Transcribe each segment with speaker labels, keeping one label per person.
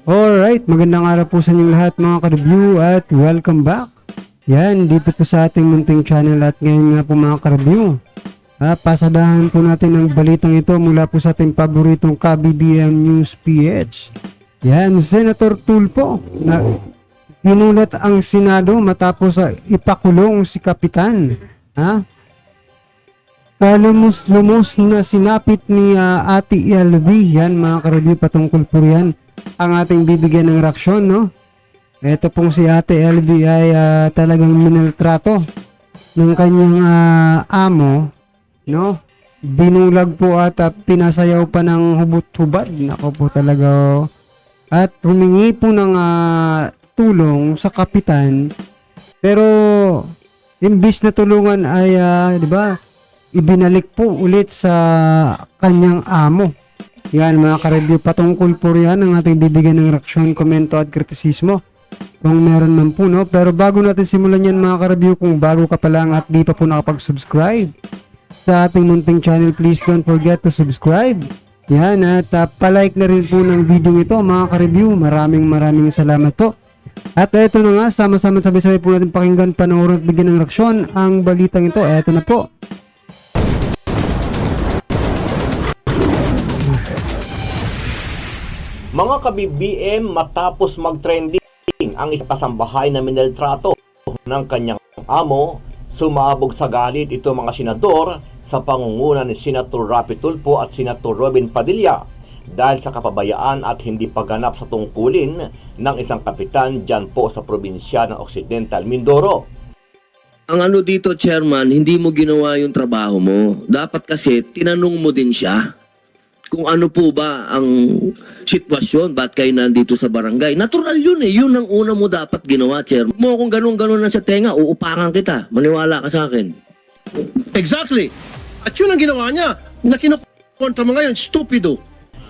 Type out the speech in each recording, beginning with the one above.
Speaker 1: Alright, magandang araw po sa inyong lahat mga ka-review at welcome back. Yan, dito po sa ating munting channel at ngayon nga po mga ka-review. Pasadahan po natin ang balitang ito mula po sa ating paboritong ka-BBM News PH. Yan, Senator Tulfo na pinulat ang Senado matapos ipakulong si Kapitan. Kalumos-lumos na sinapit ni Ate LV. Yan mga ka-review, patungkol po yan ang ating bibigyan ng reaksyon, no? Ito pong si Ate LV ay talagang minaltrato ng kanyang amo, no? Binulag po at pinasayaw pa ng hubot-hubad. Nako po talaga. At humingi po ng tulong sa kapitan. Pero imbis na tulungan ay, di ba, ibinalik po ulit sa kanyang amo. Yan mga ka-review, patungkol po yan ang ating bibigyan ng reaksyon, komento at kritisismo kung meron man po, no? Pero bago natin simulan yan mga ka-review, kung bago ka pa lang at di pa po nakapag-subscribe sa ating munting channel, please don't forget to subscribe. Yan, at palike na rin po ng video ito mga ka-review. Maraming salamat po. At eto na nga, sama-sama sabay-sabay po natin pakinggan, panoorin at bigyan ng reaksyon ang balitang ito. Eto na po.
Speaker 2: Mga ka-BBM, matapos mag-trending ang isang kasambahay na minaltrato ng kanyang amo, sumabog sa galit ito mga senador sa pangunguna ni Senator Rapi Tulfo at Senator Robin Padilla dahil sa kapabayaan at hindi pagganap sa tungkulin ng isang kapitan dyan po sa probinsya ng Occidental Mindoro.
Speaker 3: Ang ano dito, Chairman, hindi mo ginawa yung trabaho mo. Dapat kasi tinanong mo din siya kung ano po ba ang sitwasyon, ba't kayo nandito sa barangay. Natural yun eh. Yun ang una mo dapat ginawa, Chairman. Mo kung ganun-ganun na sa tenga, uupakan kita. Maniwala ka sa akin.
Speaker 4: Exactly. At yun ang ginawa niya na kinukontra mo ngayon, stupido.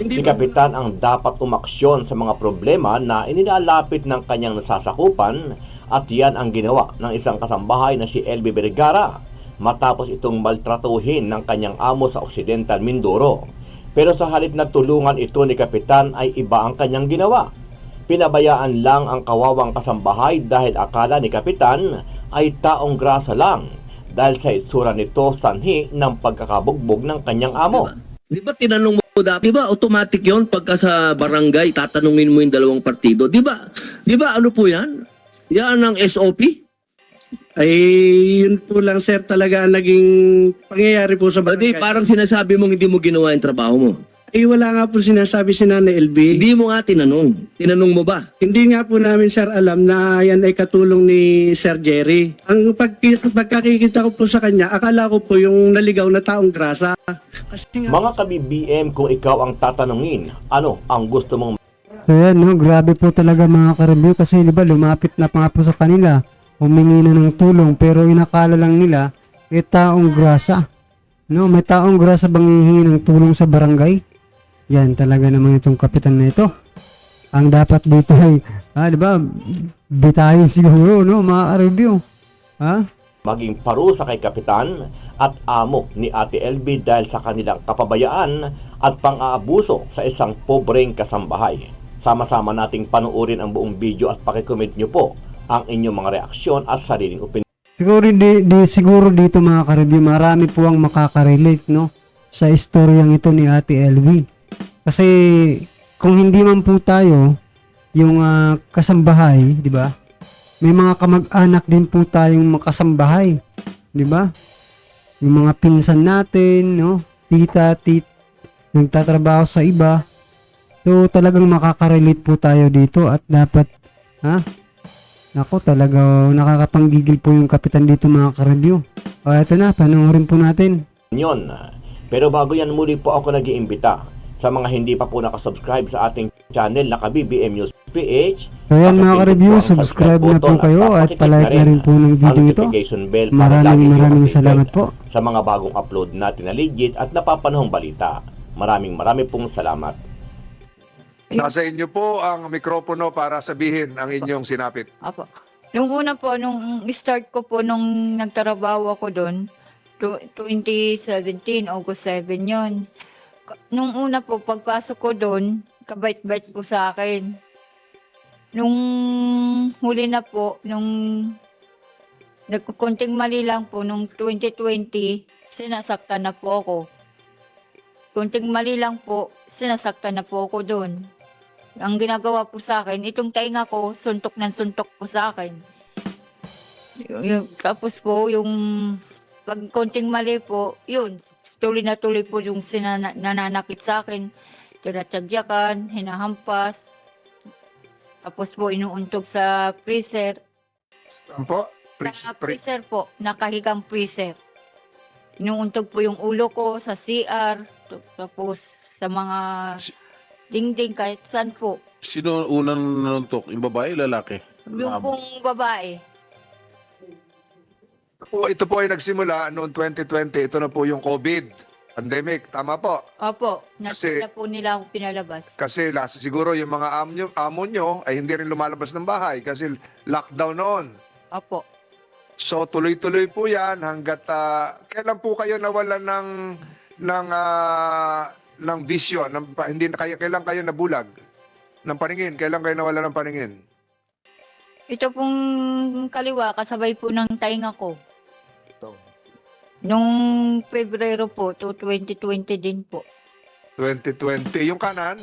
Speaker 2: Si Kapitan ang dapat umaksyon sa mga problema na inilalapit ng kanyang nasasakupan at yan ang ginawa ng isang kasambahay na si LB Vergara matapos itong maltratuhin ng kanyang amo sa Occidental Mindoro. Pero sa halip na tulungan ito ni Kapitan ay iba ang kanyang ginawa. Pinabayaan lang ang kawawang kasambahay dahil akala ni Kapitan ay taong grasa lang dahil sa itsura nito sanhi ng pagkakabugbog ng kanyang amo.
Speaker 3: Di ba tinanong mo dapat? Di ba automatic yon pagka sa barangay, tatanungin mo yung dalawang partido? Di ba? Di ba ano po yan? Yan ang SOP?
Speaker 5: Ay, yun po lang sir talaga ang naging pangyayari po sa
Speaker 3: Di,
Speaker 5: barangay.
Speaker 3: parang sinasabi mong hindi mo ginawa yung trabaho mo.
Speaker 5: Ay, wala nga po sinasabi si Nanay LB.
Speaker 3: Hindi mo nga tinanong. Tinanong mo ba?
Speaker 5: Hindi nga po namin sir alam na yan ay katulong ni Sir Jerry. Ang pagkakikita ko po sa kanya, akala ko po yung naligaw na taong grasa. Kasi nga,
Speaker 2: Mga ka-BBM, kung ikaw ang tatanungin, ano ang gusto mong
Speaker 1: So yan, no, grabe po talaga mga ka-review kasi di ba lumapit na pa nga po sa kanila, humingi na ng tulong pero inakala lang nila taong grasa. No, may taong grasa bang hihingi ng tulong sa barangay? Yan talaga naman itong kapitan na ito. Ang dapat dito ay, di ba, bitahin siguro, no, mga ka-review.
Speaker 2: maging parusa kay Kapitan at amo ni Ate LB dahil sa kanilang kapabayaan at pang-aabuso sa isang pobreng kasambahay. Sama-sama nating panuorin ang buong video at pakicomment nyo po ang inyong mga reaksyon at sariling opinion.
Speaker 1: Siguro dito mga ka-review, marami po ang makakarelate, no, sa istoryang ito ni Ate LV. Kasi kung hindi man po tayo yung kasambahay, di ba? May mga kamag-anak din po tayong makasambahay, di ba? Yung mga pinsan natin, no, nagtatrabaho sa iba. So talagang makakarelate po tayo dito at dapat, Nako, talaga nakakapanggigil po yung kapitan dito mga ka-review. O eto na, panoorin po natin.
Speaker 2: Pero bago yan, muli po ako nag-iimbita sa mga hindi pa po nakasubscribe sa ating channel na ka-BBM News PH.
Speaker 1: So yan mga ka-review, subscribe na po kayo at palike na rin po ng video ito. Maraming salamat po
Speaker 2: sa mga bagong upload natin na legit at napapanahong balita. Maraming pong salamat.
Speaker 6: Nasa inyo po ang mikropono para sabihin ang inyong sinapit.
Speaker 7: Apo. Nung una po, nung start ko po, nung nagtrabaho ako doon, 2017, August 7 yon. Nung una po, pagpasok ko doon, kabait-bait po sa akin. Nung huli na po, nung nagkukunting mali lang po, nung 2020, sinasaktan na po ako. Kunting mali lang po, sinasaktan na po ako doon. Ang ginagawa po sa akin, itong tainga ko, suntok ng suntok po sa akin. Tapos po, yung pag konting mali po, yun, tuloy na tuloy po yung nananakit sa akin. Tinatagyakan, hinahampas. Tapos po, inuuntog sa freezer.
Speaker 6: Ano po?
Speaker 7: Sa freezer po, nakahigang freezer. Inuuntog po yung ulo ko sa CR, tapos sa mga dingding kahit saan po.
Speaker 8: Sino unang nanuntok? Yung babae, lalaki?
Speaker 7: Yung pong babae.
Speaker 6: Ito po ay nagsimula noong 2020. Ito na po yung COVID pandemic. Tama po.
Speaker 7: Opo,
Speaker 6: Kasi-
Speaker 7: na po nila ako pinalabas.
Speaker 6: Kasi siguro yung mga amo nyo ay hindi rin lumalabas ng bahay kasi lockdown noon.
Speaker 7: Opo.
Speaker 6: So tuloy-tuloy po 'yan hangga't kailan po kayo nawalan ng vision, hindi na kayo kailan kayo nabulag ng paningin, kailan kayo nawalan ng paningin?
Speaker 7: Ito pong kaliwa, kasabay po ng tainga ko.
Speaker 6: Ito.
Speaker 7: Nung Pebrero po, to 2020 din po.
Speaker 6: 2020, yung kanan,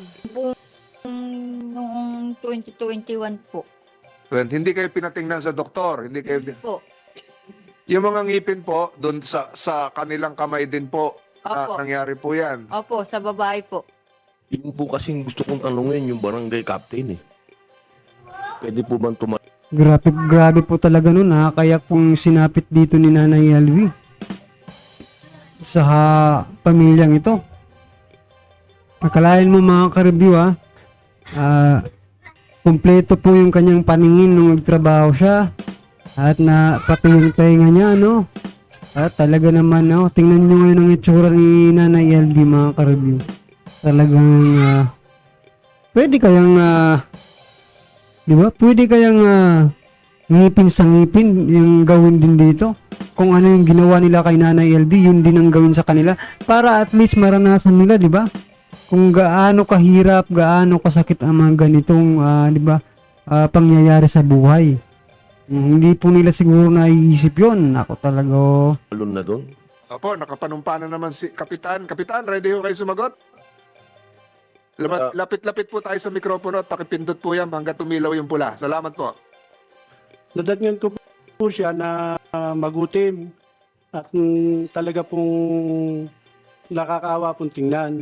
Speaker 7: Noong 2021 po.
Speaker 6: hindi kayo pinatingnan sa doktor, hindi kayo
Speaker 7: Po.
Speaker 6: yung mga ngipin po doon sa kanilang kamay din po
Speaker 7: Opo.
Speaker 6: nangyari po 'yan.
Speaker 7: Opo, sa babae po.
Speaker 3: Yung po kasing gusto kong tanungin yung barangay captain eh. Pwede po bang
Speaker 1: Grabe po talaga nun, nakakayak pong sinapit dito ni Nanay LV sa pamilyang ito. Akalain mo mga ka-review kumpleto po yung kanyang paningin nung nagtrabaho siya at na pati yung tainga niya, no? At talaga naman, no? Tingnan nyo ngayon ang itsura ni Nanay LV, mga ka-review. Talagang pwede kayang di ba? Pwede kayang ngipin sa ngipin yung gawin din dito. Kung ano yung ginawa nila kay Nanay LV, yun din ang gawin sa kanila para at least maranasan nila, di ba? Kung gaano kahirap, gaano kasakit ang mga ganitong, di ba, pangyayari sa buhay. Hindi po nila siguro naiisip yun. Ako talaga,
Speaker 3: alon na doon?
Speaker 6: Opo, nakapanumpa na naman si Kapitan. Kapitan, ready ho kayo sumagot? Lapit-lapit po tayo sa mikropono at pakipindot po yan hanggang tumilaw yung pula. Salamat po.
Speaker 5: Nadatngan ko po siya na magutim at talaga pong nakakaawa pong tingnan.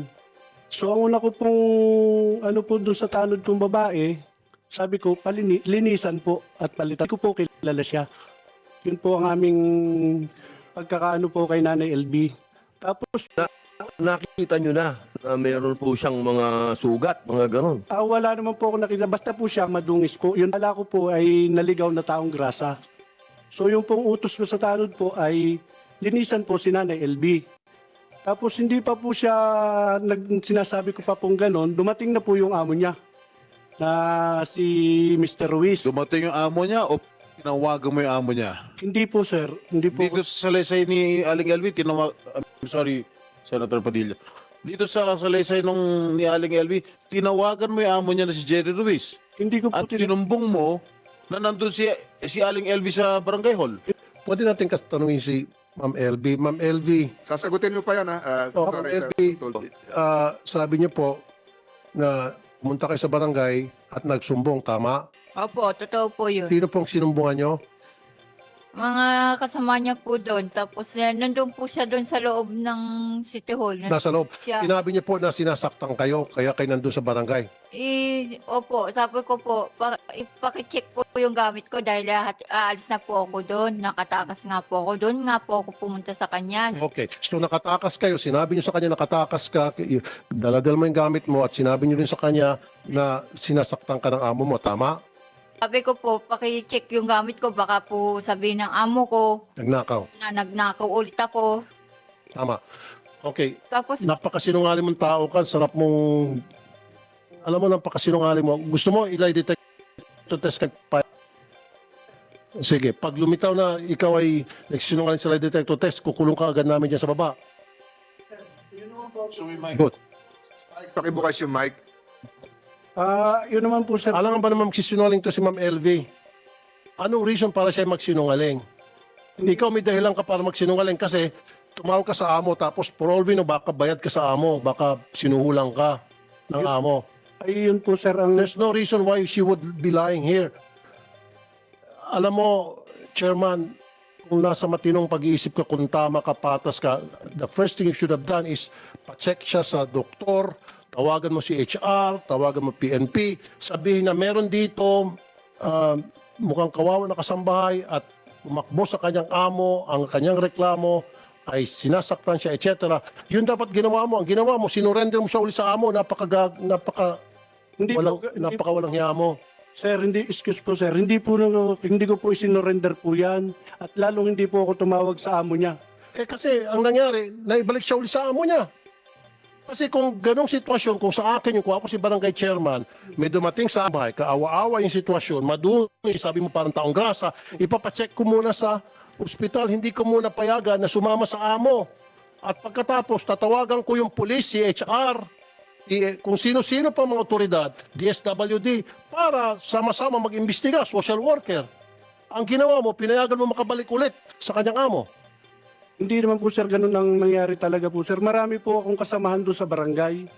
Speaker 5: So ang una ko pong ano po doon sa tanod kong babae, sabi ko linisan po at palitan ko po kilala siya. Yun po ang aming pagkakaano po kay Nanay LB. Tapos
Speaker 3: Nakita nyo na meron po siyang mga sugat, mga ganon.
Speaker 5: wala naman po ako nakita. Basta po siya madungis po. Yun ala ko po ay naligaw na taong grasa. So yung pong utos ko sa tanod po ay linisan po si Nanay LB. Tapos hindi pa po siya sinasabi ko pa pong ganon. Dumating na po yung amo niya na si Mr. Ruiz.
Speaker 8: Dumating yung amo niya o tinawagan mo yung amo niya?
Speaker 5: Hindi po sir. Hindi po.
Speaker 8: Dito sa salaysay ni Aling Elvi, Senator Padilla. Dito sa salaysay ni Aling Elvi, tinawagan mo yung amo niya na si Jerry Ruiz.
Speaker 5: Hindi ko po
Speaker 8: At sinumbong mo na nandun si Aling Elvi sa barangay hall.
Speaker 4: Pwede natin tanungin si Ma'am LB. Ma'am LB,
Speaker 6: Sasagutin mo pa yan, ha?
Speaker 4: Ma'am LB, sabi niyo po na pumunta kayo sa barangay at nagsumbong, tama?
Speaker 7: Opo, totoo po yun.
Speaker 4: Sino pong sinumbungan niyo?
Speaker 7: Mga kasama niya po doon. Tapos nandun po siya doon sa loob ng City Hall.
Speaker 4: Nasa loob.
Speaker 7: Siya.
Speaker 4: Sinabi niyo po na sinasaktan kayo, kaya kayo nandun sa barangay.
Speaker 7: Opo, sabi ko po, ipakicheck po yung gamit ko dahil aalis na po ako doon. Nakatakas nga po ako doon. Nga po ako pumunta sa kanya.
Speaker 4: Okay. So nakatakas kayo, sinabi niyo sa kanya nakatakas ka, daladal mo yung gamit mo at sinabi niyo rin sa kanya na sinasaktan ka ng amo mo, tama?
Speaker 7: Sabi ko po, pakicheck yung gamit ko. Baka po sabihin ng amo ko
Speaker 4: Nagnakaw.
Speaker 7: na nagnakaw ulit ako.
Speaker 4: Tama. Okay.
Speaker 7: Tapos,
Speaker 4: Napakasinungaling mong tao ka, sarap mong, alam mo, napakasinungaling mo. Gusto mo, ilay detect to test ka pa. Sige, pag lumitaw na ikaw ay nagsinungaling sa lie detector test, kukulong ka agad namin dyan sa baba. Good.
Speaker 6: Pakibukas yung mic.
Speaker 5: Yun naman po, sir.
Speaker 4: Alam nga ba naman magsisinungaling to si Ma'am LV? Anong reason para siya magsinungaling? Ikaw may dahilan ka para magsinungaling kasi tumawag ka sa amo tapos for all we know, baka bayad ka sa amo, baka sinuhulang ka ng amo.
Speaker 5: Ay, yun po, sir, ang...
Speaker 4: There's no reason why she would be lying here. Alam mo, Chairman, kung nasa matinong pag-iisip ka, kung tama ka, patas ka, the first thing you should have done is pa-check siya sa doktor, tawagan mo si HR, tawagan mo PNP, sabihin na meron dito mukhang kawawa na kasambahay at tumakbo sa kanyang amo, ang kanyang reklamo ay sinasaktan siya, etc. Yun dapat ginawa mo. Ang ginawa mo, sinurrender mo siya uli sa amo, napakawalang hiya mo.
Speaker 5: Sir, excuse po, sir. Hindi ko po isinorender po yan. At lalong hindi po ako tumawag sa amo niya.
Speaker 4: Kasi ang nangyari, naibalik siya uli sa amo niya. Kasi kung ganong sitwasyon, kung sa akin yung kung ako si barangay chairman, may dumating sa bahay, kaawa-awa yung sitwasyon, madumi, sabi mo parang taong grasa, ipapacheck ko muna sa ospital, hindi ko muna payagan na sumama sa amo. At pagkatapos, tatawagan ko yung police, si HR, kung sino-sino pa mga otoridad, DSWD, para sama-sama mag-imbestiga, social worker. Ang ginawa mo, pinayagan mo makabalik ulit sa kanyang amo.
Speaker 5: Hindi naman po, sir, ganun ang nangyari talaga po, sir. Marami po akong kasamahan doon sa barangay.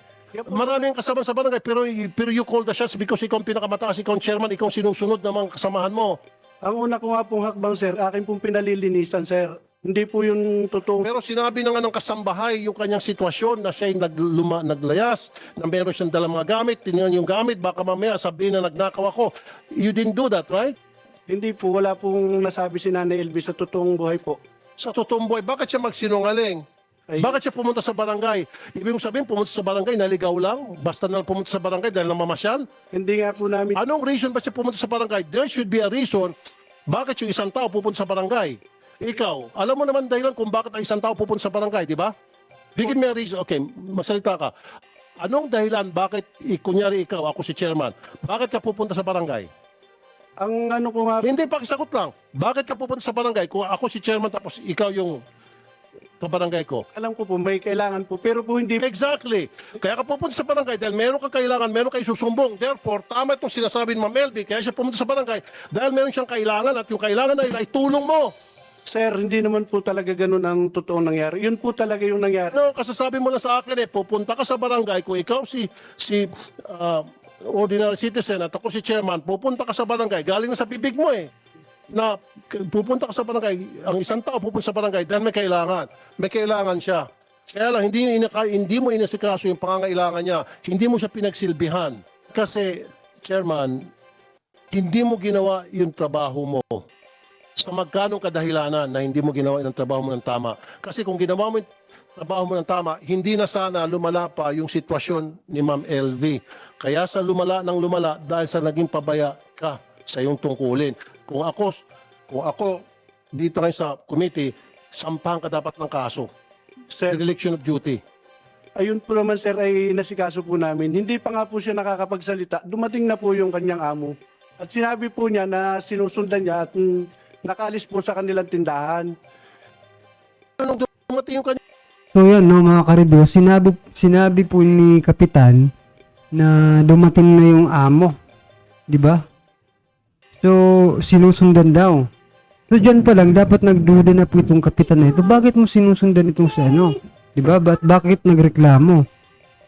Speaker 4: Maraming kasama sa barangay, pero you call the shots because ikaw ang pinakamataas, ikaw ang chairman, ikaw ang sinusunod ng mga kasamahan mo.
Speaker 5: Ang una ko nga pong hakbang, sir, akin pong pinalilinisan, sir. Hindi po yung totoo.
Speaker 4: Pero sinabi na nga ng kasambahay yung kanyang sitwasyon na siya ay naglayas, na meron siyang dalang mga gamit, tinignan yung gamit, baka mamaya sabihin na nagnakaw ako. You didn't do that, right?
Speaker 5: Hindi po, wala pong nasabi si Nanay Elvis sa totoong buhay po.
Speaker 4: Sa totoong buhay, bakit siya magsinungaling? Bakit siya pumunta sa barangay? Ibig mong sabihin, pumunta sa barangay, naligaw lang? Basta na pumunta sa barangay dahil namamasyal?
Speaker 5: Hindi nga po namin...
Speaker 4: Anong reason ba siya pumunta sa barangay? There should be a reason bakit yung isang tao pupunta sa barangay. Ikaw, alam mo naman dahilan kung bakit ang isang tao pupunta sa barangay, di ba? Bigyan mo a reason. Okay, masalita ka. Anong dahilan bakit, kunyari ikaw, ako si chairman, bakit ka pupunta sa barangay?
Speaker 5: Ang ano ko nga...
Speaker 4: Hindi, pakisagot lang. Bakit ka pupunta sa barangay kung ako si chairman tapos ikaw yung kabarangay ko?
Speaker 5: Alam ko po, may kailangan po. Pero po hindi...
Speaker 4: Exactly. Kaya ka pupunta sa barangay dahil meron kang kailangan, meron kang isusumbong. Therefore, tama itong sinasabi ni Ma'am Elby. Kaya siya pumunta sa barangay dahil meron siyang kailangan at yung kailangan na yun ay tulong mo.
Speaker 5: Sir, hindi naman po talaga ganun ang totoong nangyari. Yun po talaga yung nangyari.
Speaker 4: No, kasasabi mo lang sa akin pupunta ka sa barangay kung ikaw si ordinary citizen at ako si chairman, pupunta ka sa barangay, galing na sa bibig mo na pupunta ka sa barangay, ang isang tao pupunta sa barangay dahil may kailangan siya. Kaya lang, hindi mo inasikaso yung pangangailangan niya, hindi mo siya pinagsilbihan. Kasi, chairman, hindi mo ginawa yung trabaho mo sa magkanong kadahilanan na hindi mo ginawa yung trabaho mo ng tama. Kasi kung ginawa mo yung trabaho mo ng tama, hindi na sana lumala pa yung sitwasyon ni Ma'am LV. Kaya sa lumala dahil sa naging pabaya ka sa iyong tungkulin. Kung ako dito ngayon sa committee, sampahan ka dapat ng kaso.
Speaker 5: Sir,
Speaker 4: Dereliction of duty.
Speaker 5: ayun po naman, sir, ay nasikaso po namin. Hindi pa nga po siya nakakapagsalita. Dumating na po yung kanyang amo. At sinabi po niya na sinusundan niya at nakaalis po sa kanilang tindahan.
Speaker 4: Nung dumating yung kanya,
Speaker 1: So yan no mga ka-review, sinabi po ni Kapitan na dumating na yung amo. 'Di ba? So sinusundan daw. So diyan pa lang dapat nagduda na po itong kapitan na ito. Bakit mo sinusundan itong si ano? 'Di ba? Bakit nagreklamo?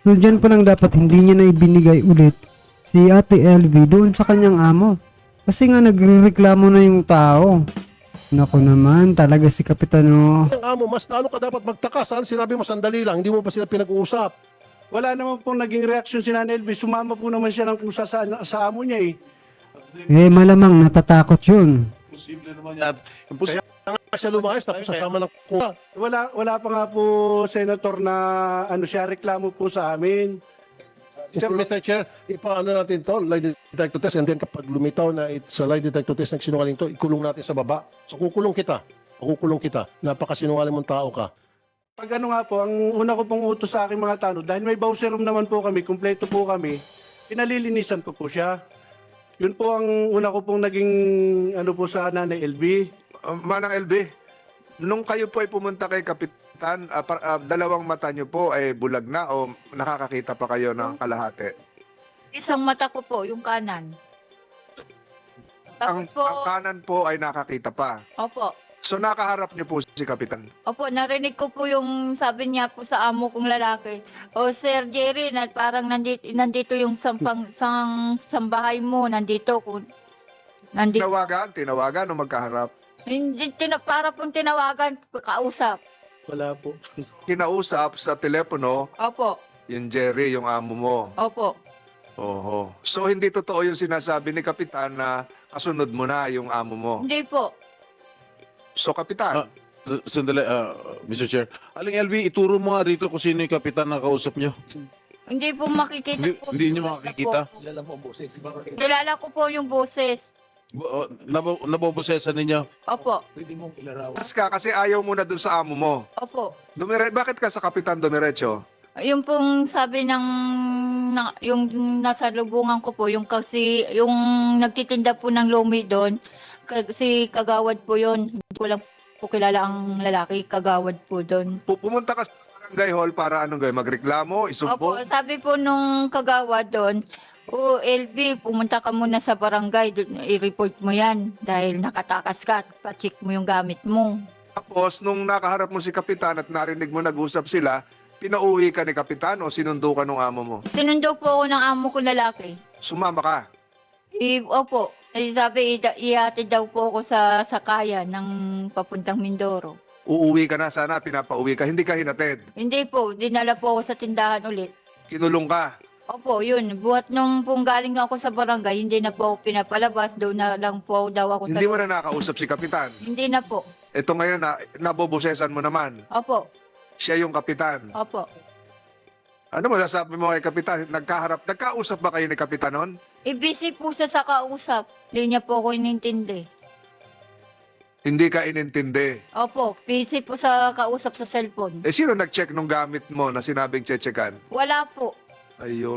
Speaker 1: So diyan pa lang dapat hindi niya na ibinigay ulit si Ate LV doon sa kanyang amo. Kasi nga nagrereklamo na yung tao. Nako naman, talaga si Kapitano.
Speaker 4: ang amo, mas lalo ka dapat magtaka. Saan sinabi mo sandali lang, hindi mo ba sila pinag-uusap?
Speaker 5: Wala naman po naging reaksyon si Nanay Elvis. Sumama po naman siya ng kusa sa amo niya eh.
Speaker 1: Malamang natatakot yun.
Speaker 8: Imposible naman yan. Imposible.
Speaker 4: Kaya siya lumayas, tapos sasama ng kuha.
Speaker 5: Wala pa nga po, Senator, na siya reklamo po sa amin.
Speaker 4: Mr. Chair, ipaano natin to, lie detector test, and then kapag lumitaw na sa lie detector test nagsinungaling to, ikulong natin sa baba. So kukulong kita. Napakasinungaling mong tao ka.
Speaker 5: Pag ano nga po, ang una ko pong utos sa aking mga tanod, dahil may bowser room naman po kami, kumpleto po kami, pinalilinisan ko po siya. Yun po ang una ko pong naging ano po sa Nanay LB.
Speaker 6: Manang LB, nung kayo po ay pumunta kay Kapitan, dalawang mata nyo po ay bulag na o nakakakita pa kayo ng kalahati?
Speaker 7: Isang mata ko po, yung kanan.
Speaker 6: Ang,
Speaker 7: Tapos po,
Speaker 6: ang kanan po ay nakakita pa.
Speaker 7: opo.
Speaker 6: So nakaharap niyo po si Kapitan.
Speaker 7: Opo, narinig ko po yung sabi niya po sa amo kong lalaki. O Sir Jerry, na parang nandito yung sambahay mo, nandito. Nandito.
Speaker 6: Tinawagan o magkaharap.
Speaker 7: Hindi, para pong tinawagan, kausap.
Speaker 5: Wala po.
Speaker 6: Kinausap sa telepono
Speaker 7: Opo,
Speaker 6: yung Jerry, yung amo mo.
Speaker 7: opo.
Speaker 6: Oho. So hindi totoo yung sinasabi ni Kapitan na kasunod mo na yung amo mo.
Speaker 7: Hindi po.
Speaker 6: So Kapitan,
Speaker 8: Sandali, Mr. Chair. Aling LV, ituro mo nga rito kung sino yung kapitan na kausap nyo.
Speaker 7: Hindi po makikita po.
Speaker 8: Hindi nyo makikita?
Speaker 7: Kilala ko po yung boses.
Speaker 8: Nabobosesan ninyo?
Speaker 7: Opo,
Speaker 6: tas ka kasi ayaw mo na dun sa amo mo.
Speaker 7: opo.
Speaker 6: Bakit ka sa Kapitan dumiretso?
Speaker 7: Yung pong sabi yung nasa lubungan ko po, yung kasi, yung nagtitinda po ng lumi doon, si Kagawad po yon. Hindi ko lang po kilala ang lalaki, Kagawad po doon.
Speaker 6: Pumunta ka sa barangay hall para anong gawin? Magreklamo?
Speaker 7: Opo,
Speaker 6: Isumbong?
Speaker 7: sabi po nung Kagawad doon, o LV, pumunta ka muna sa barangay, i-report mo yan dahil nakatakas ka at pa-check mo yung gamit mo.
Speaker 6: Tapos, nung nakaharap mo si Kapitan at narinig mo nag-usap sila, pinauwi ka ni Kapitan o sinundo ka ng amo mo?
Speaker 7: Sinundo po ako ng amo ko lalaki.
Speaker 6: Sumama ka.
Speaker 7: Opo, sabi, ihatid daw po ako sa sakayan ng papuntang Mindoro.
Speaker 6: Uuwi ka na sana, pinapauwi ka. Hindi ka hinatid.
Speaker 7: Hindi po, dinala po ako sa tindahan ulit.
Speaker 6: Kinulong ka.
Speaker 7: Opo, yun. Buhat nung pong galing ako sa barangay, hindi na po ako pinapalabas. Doon na lang po daw ako
Speaker 6: Hindi mo na nakausap si Kapitan.
Speaker 7: Hindi na po.
Speaker 6: Ito ngayon, nabobosesan mo naman.
Speaker 7: Opo,
Speaker 6: Siya yung Kapitan.
Speaker 7: opo.
Speaker 6: Ano mo sasabi mo kay Kapitan? Nagkausap ba kayo ni Kapitan noon?
Speaker 7: Busy po siya sa kausap. Hindi niya po ako inintindi.
Speaker 6: Hindi ka inintindi.
Speaker 7: Opo, busy po sa kausap sa cellphone.
Speaker 6: Sino nag-check nung gamit mo na sinabing chechekan?
Speaker 7: Wala po.
Speaker 6: Ayun.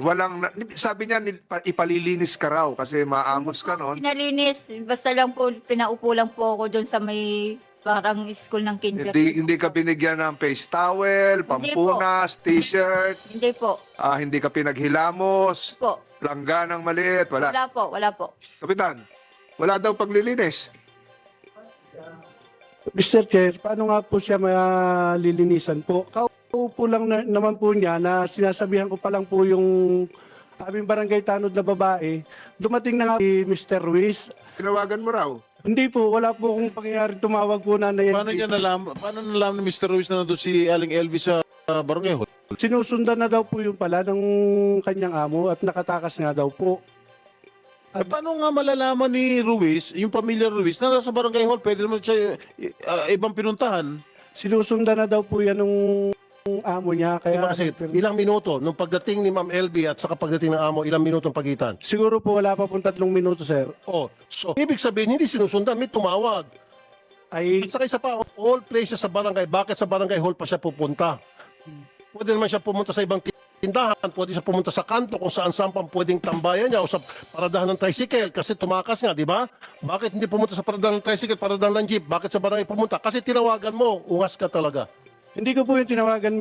Speaker 6: Sabi niya, ipalilinis ka raw kasi maamos ka noon.
Speaker 7: Pinalinis. Basta lang po, pinaupo lang po ako doon sa may parang school ng kindergarten.
Speaker 6: Hindi ka binigyan ng face towel, pampunas, t-shirt,
Speaker 7: Hindi po.
Speaker 6: hindi ka pinaghilamos,
Speaker 7: Po.
Speaker 6: langganang maliit, wala.
Speaker 7: Wala po, wala po.
Speaker 6: Kapitan, wala daw paglilinis.
Speaker 5: Mr. Chair, paano nga po siya malilinisan po? Kaupo lang naman po niya na sinasabihan ko pa lang po yung aming barangay tanod na babae. Dumating na nga si Mr. Ruiz.
Speaker 6: Tinawagan mo raw.
Speaker 5: Hindi po, wala po akong pangyayari tumawag po na
Speaker 8: Paano nalaman ni Mr. Ruiz na nandun si Aling LV sa barangay hall?
Speaker 5: Sinusundan na daw po yung pala ng kanyang amo at nakatakas nga daw po.
Speaker 8: Paano nga malalaman ni Ruiz, yung pamilya Ruiz, na nasa barangay hall, pwede naman siya ibang pinuntahan?
Speaker 5: Sinusundan na daw po yan ng amo niya. Kaya
Speaker 4: Kasi ilang minuto, nung pagdating ni Ma'am LB at saka pagdating ng amo, ilang minuto ang pagitan?
Speaker 5: siguro po wala pa pong 3 minuto, sir.
Speaker 4: Oh, so ibig sabihin, hindi sinusundan, may tumawag.
Speaker 5: Ay,
Speaker 4: At saka isa pa, all places sa barangay, bakit sa barangay hall pa siya pupunta? Pwede naman siya pumunta sa ibang tindahan, pwede siya pumunta sa kanto kung saan pang pwedeng tambayan niya o sa paradahan ng tricycle kasi tumakas nga, di ba? Bakit hindi pumunta sa paradahan ng tricycle, paradahan ng jeep? Bakit sa barangay pumunta? Kasi tinawagan mo, ungas ka talaga.
Speaker 5: hindi ko po yung tinawagan,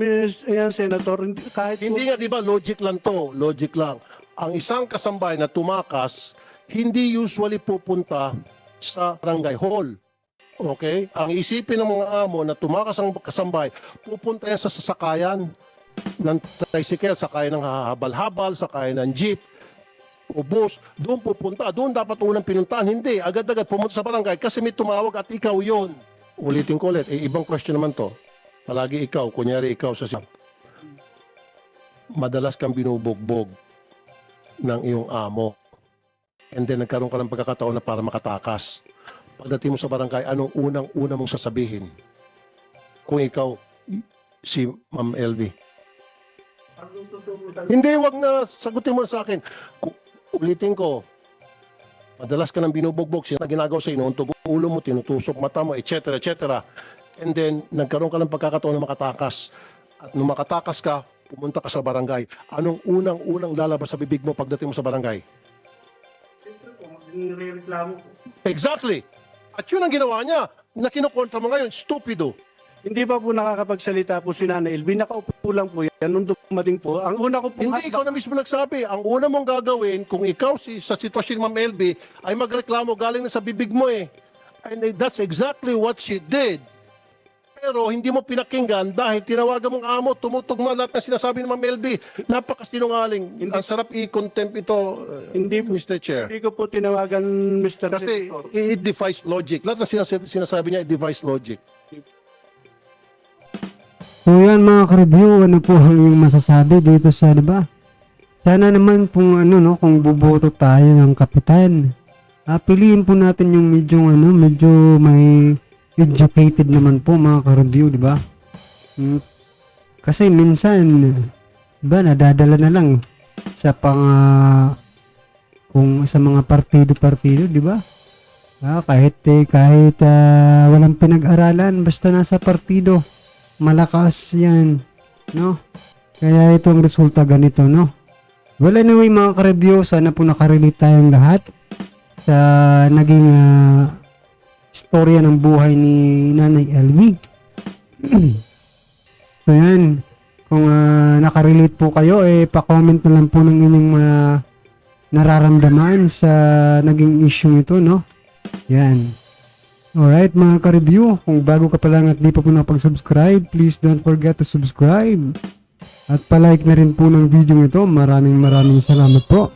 Speaker 5: Senator. Kahit po,
Speaker 4: Hindi nga, di ba, logic lang to, logic lang. Ang isang kasambahay na tumakas, hindi usually pupunta sa barangay hall. Okay? Ang isipin ng mga amo na tumakas ang kasambahay, pupunta yan sa sasakayan ng tricycle, sakayan ng habal-habal, sakayan ng jeep, o bus, doon pupunta. Doon dapat unang pinuntahan. Hindi, agad-agad pumunta sa barangay kasi may tumawag at ikaw yon. Ulitin ko ulit, ibang question naman to. Palagi ikaw, kunyari ikaw sa madalas kang binubugbog ng iyong amo. And then nagkaroon ka ng pagkakataon na para makatakas. Pagdating mo sa barangay, anong unang-una mong sasabihin? Kung ikaw, si Ma'am LV. Hindi, wag na sagutin mo sa akin. Ulitin ko, madalas ka nang binubugbog, siya na ginagawa sa inuuntog ulo mo, tinutusok mata mo, etc. etc. And then, nagkaroon ka ng pagkakataon na makatakas. At nung makatakas ka, pumunta ka sa barangay. Anong unang-unang lalabas sa bibig mo pagdating mo sa barangay?
Speaker 5: siyempre po, magre-reklamo po.
Speaker 4: Exactly. At yun ang ginawa niya. Na kinukontra mo ngayon, stupido.
Speaker 5: Hindi pa po nakakapagsalita po si Nanay Elvin. Nakaupo lang po yan. Nung dumating po, ang una ko po,
Speaker 4: Hindi, ikaw na mismo nagsabi. Ang una mong gagawin, kung ikaw sa sitwasyon ni Ma'am LB, ay magreklamo galing na sa bibig mo eh. And that's exactly what she did. Pero hindi mo pinakinggan dahil tinawagan mong amo, tumutugma lahat na sinasabi ni Ma'am LB. Napakasinungaling. Ang sarap i-contempt ito,
Speaker 5: Hindi-
Speaker 4: Mr. Chair.
Speaker 5: hindi ko po tinawagan Mr.
Speaker 4: Kasi
Speaker 5: Senator.
Speaker 4: it defies logic. Lahat na sinasabi niya, it defies logic.
Speaker 1: So yan mga ka-review, ano po ang yung masasabi dito sa, di ba? Sana naman kung ano no, kung buboto tayo ng kapitan, piliin po natin yung medyo may educated naman po mga ka-review, di ba? Kasi minsan, di ba, nadadala na lang sa kung sa mga partido, di ba? Kahit walang pinag-aralan, basta nasa partido, malakas yan, no? Kaya ito ang resulta ganito, no? Well, anyway mga ka-review, sana po nakarelate tayong lahat sa naging istorya ng buhay ni Nanay LV. So yan, kung nakarelate po kayo, pa-comment na lang po ng inyong nararamdaman sa naging issue ito, no? Yan. Alright mga ka-review, kung bago ka pa lang at di pa po nakapag-subscribe, please don't forget to subscribe. At palike na rin po ng video ito. Maraming salamat po.